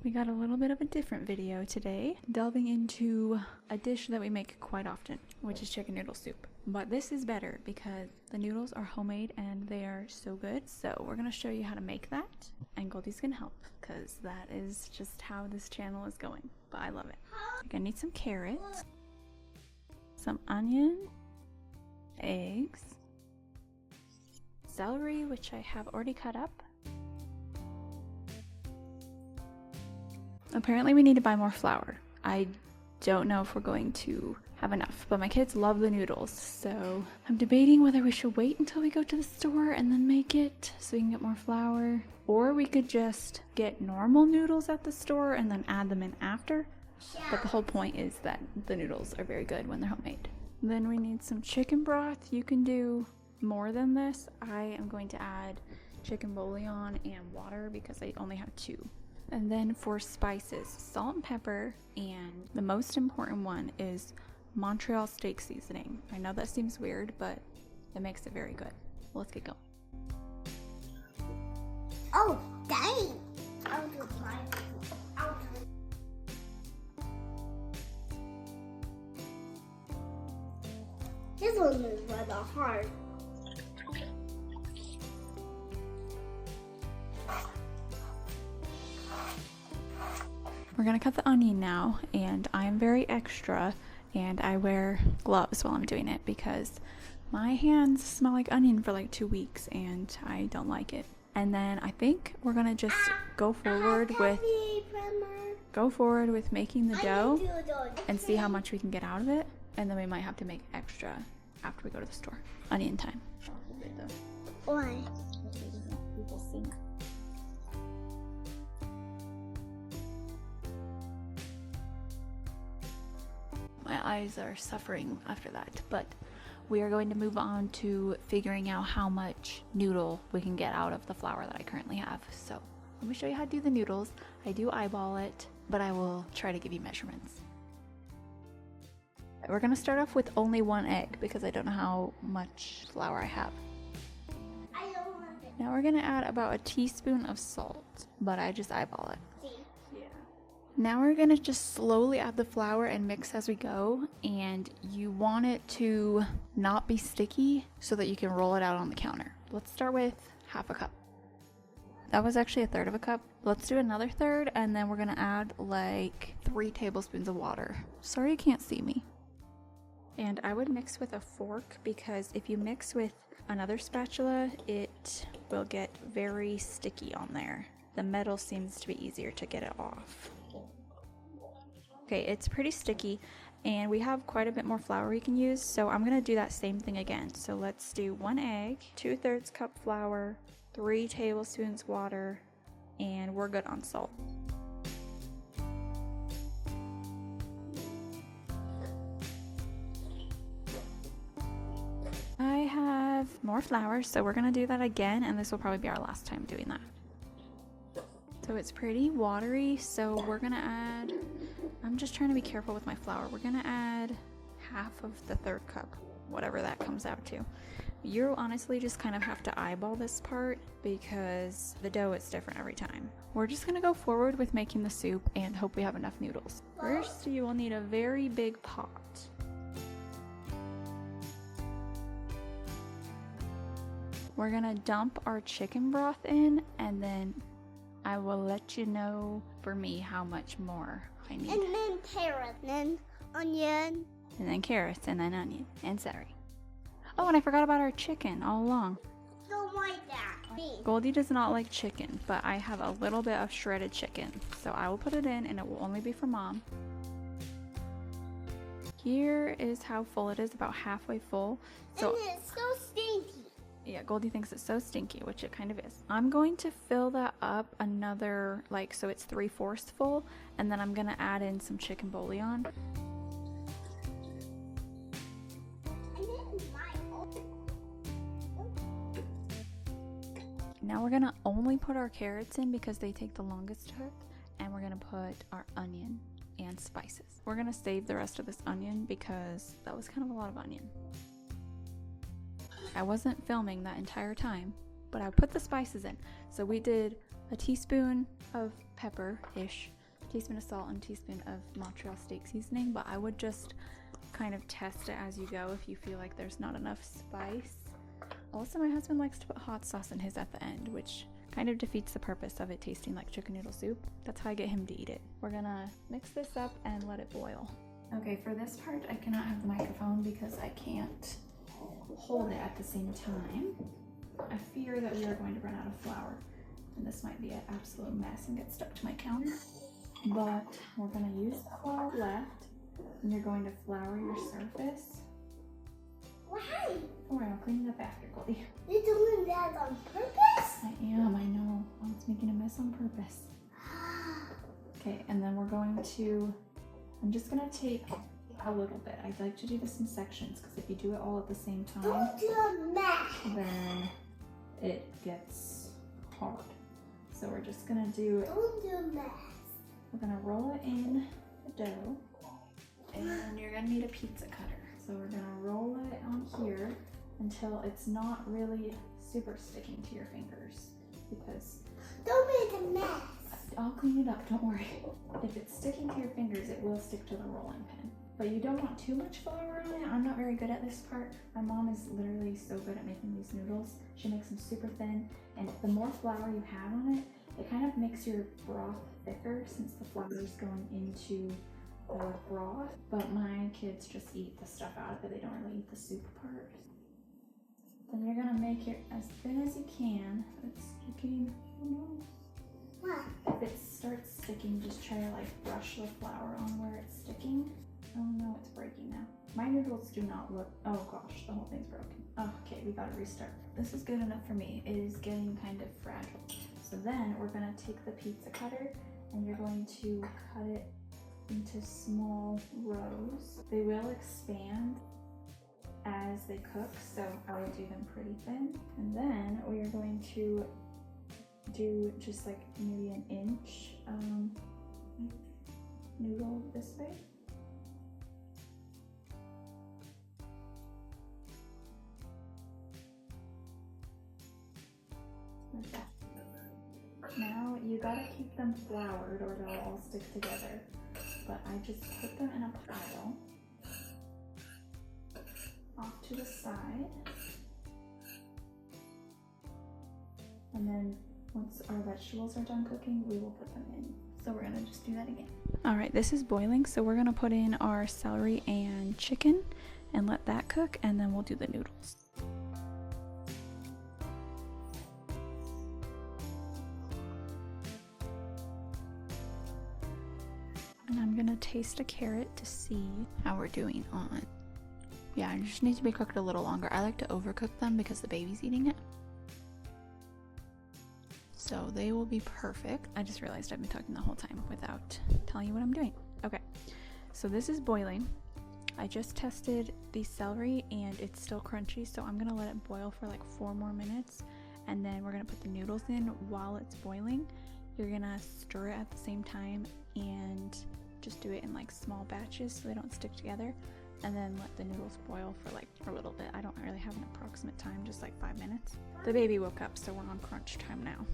We got a little bit of a different video today, delving into a dish that we make quite often, which is chicken noodle soup. But this is better because the noodles are homemade and they are so good. So we're gonna show you how to make that, and Goldie's gonna help because that is just how this channel is going. But I love it. You're gonna need some carrots, some onion, eggs, celery, which I have already cut up. Apparently we need to buy more flour. I don't know if we're going to have enough, but my kids love the noodles, so I'm debating whether we should wait until we go to the store and then make it so we can get more flour, or we could just get normal noodles at the store and then add them in after. But the whole point is that the noodles are very good when they're homemade. Then we need some chicken broth. You can do more than this. I am going to add chicken bouillon and water because I only have 2. And then for spices, salt and pepper, and the most important one is Montreal steak seasoning. I know that seems weird, but it makes it very good. Let's get going. Oh, dang! This one is rather hard. We're gonna cut the onion now, and I'm very extra, and I wear gloves while I'm doing it because my hands smell like onion for like 2 weeks and I don't like it. And then I think we're gonna just go forward with making the dough and see how much we can get out of it, and then we might have to make extra after we go to the store. Onion time. Why? My eyes are suffering after that, but we are going to move on to figuring out how much noodle we can get out of the flour that I currently have. So let me show you how to do the noodles. I do eyeball it, but I will try to give you measurements. We're going to start off with only 1 egg because I don't know how much flour I have. Now we're going to add about a teaspoon of salt, but I just eyeball it. Now we're gonna just slowly add the flour and mix as we go, and you want it to not be sticky so that you can roll it out on the counter. Let's start with half a cup. That was actually 1/3 of a cup. Let's do another 1/3, and then we're gonna add like 3 tablespoons of water. Sorry you can't see me. And I would mix with a fork because if you mix with another spatula, it will get very sticky on there. The metal seems to be easier to get it off. Okay, it's pretty sticky, and we have quite a bit more flour we can use, so I'm gonna do that same thing again. So let's do 1 egg, 2/3 cup flour, 3 tablespoons water, and we're good on salt. I have more flour, so we're gonna do that again, and this will probably be our last time doing that. So it's pretty watery, so we're gonna add, I'm just trying to be careful with my flour. We're gonna add half of the 1/3 cup, whatever that comes out to. You honestly just kind of have to eyeball this part because the dough is different every time. We're just gonna go forward with making the soup and hope we have enough noodles. First, you will need a very big pot. We're gonna dump our chicken broth in, and then I will let you know for me how much more I need. And then carrot, then onion. And then carrots, and then onion, and celery. Oh, and I forgot about our chicken all along. Don't like that. Goldie does not like chicken, but I have a little bit of shredded chicken. So I will put it in, and it will only be for Mom. Here is how full it is, about halfway full. So, and it's so stinky. yeah, Goldie thinks it's so stinky, which it kind of is. I'm going to fill that up another, like, so it's 3/4 full, and then I'm gonna add in some chicken bouillon. Now we're gonna only put our carrots in because they take the longest to cook, and we're gonna put our onion and spices. We're gonna save the rest of this onion because that was kind of a lot of onion. I wasn't filming that entire time but I put the spices in. So we did a teaspoon of pepper-ish, a teaspoon of salt, and a teaspoon of Montreal steak seasoning, but I would just kind of test it as you go if you feel like there's not enough spice. Also, my husband likes to put hot sauce in his at the end, which kind of defeats the purpose of it tasting like chicken noodle soup. That's how I get him to eat it. We're gonna mix this up and let it boil. Okay, for this part, I cannot have the microphone because I can't hold it at the same time. I fear that we are going to run out of flour, and this might be an absolute mess and get stuck to my counter. But we're gonna use the flour left, and you're going to flour your surface. Why? Don't worry, I'll clean it up after, Goldie. You're doing that on purpose? I am, I know. I was making a mess on purpose. Okay, and then we're going to, I'm just gonna take a little bit. I'd like to do this in sections because if you do it all at the same time, Don't do a mess. then it gets hard. So we're just gonna do, Don't do a mess. we're gonna roll it in the dough, and then you're gonna need a pizza cutter. So we're gonna roll it on here until it's not really super sticking to your fingers, because Don't make a mess. I'll clean it up, don't worry. If it's sticking to your fingers, it will stick to the rolling pin. But you don't want too much flour on it. I'm not very good at this part. My mom is literally so good at making these noodles. She makes them super thin, and the more flour you have on it, it kind of makes your broth thicker since the flour is going into the broth. But my kids just eat the stuff out of it. They don't really eat the soup part. Then you're gonna make it as thin as you can. It's sticking. Oh no. What? If it starts sticking, just try to like brush the flour on where it's sticking. Oh no, it's breaking now. My noodles do not look, oh gosh, the whole thing's broken. Oh, okay, we gotta restart. This is good enough for me. It is getting kind of fragile. So then we're gonna take the pizza cutter and you're going to cut it into small rows. They will expand as they cook, so I will do them pretty thin. And then we are going to do just like maybe an inch noodle this way. Like that. Now you gotta keep them floured or they'll all stick together. But I just put them in a pile off to the side. And then once our vegetables are done cooking, we will put them in. So we're gonna just do that again. All right, this is boiling, so we're gonna put in our celery and chicken and let that cook, and then we'll do the noodles. And I'm gonna taste a carrot to see how we're doing on. Yeah, it just needs to be cooked a little longer. I like to overcook them because the baby's eating it. So they will be perfect. I just realized I've been talking the whole time without telling you what I'm doing. Okay, so this is boiling. I just tested the celery and it's still crunchy, so I'm gonna let it boil for like 4 more minutes, and then we're gonna put the noodles in while it's boiling. You're gonna stir it at the same time and just do it in like small batches so they don't stick together, and then let the noodles boil for like a little bit. I don't really have an approximate time, just like 5 minutes. The baby woke up, so we're on crunch time now.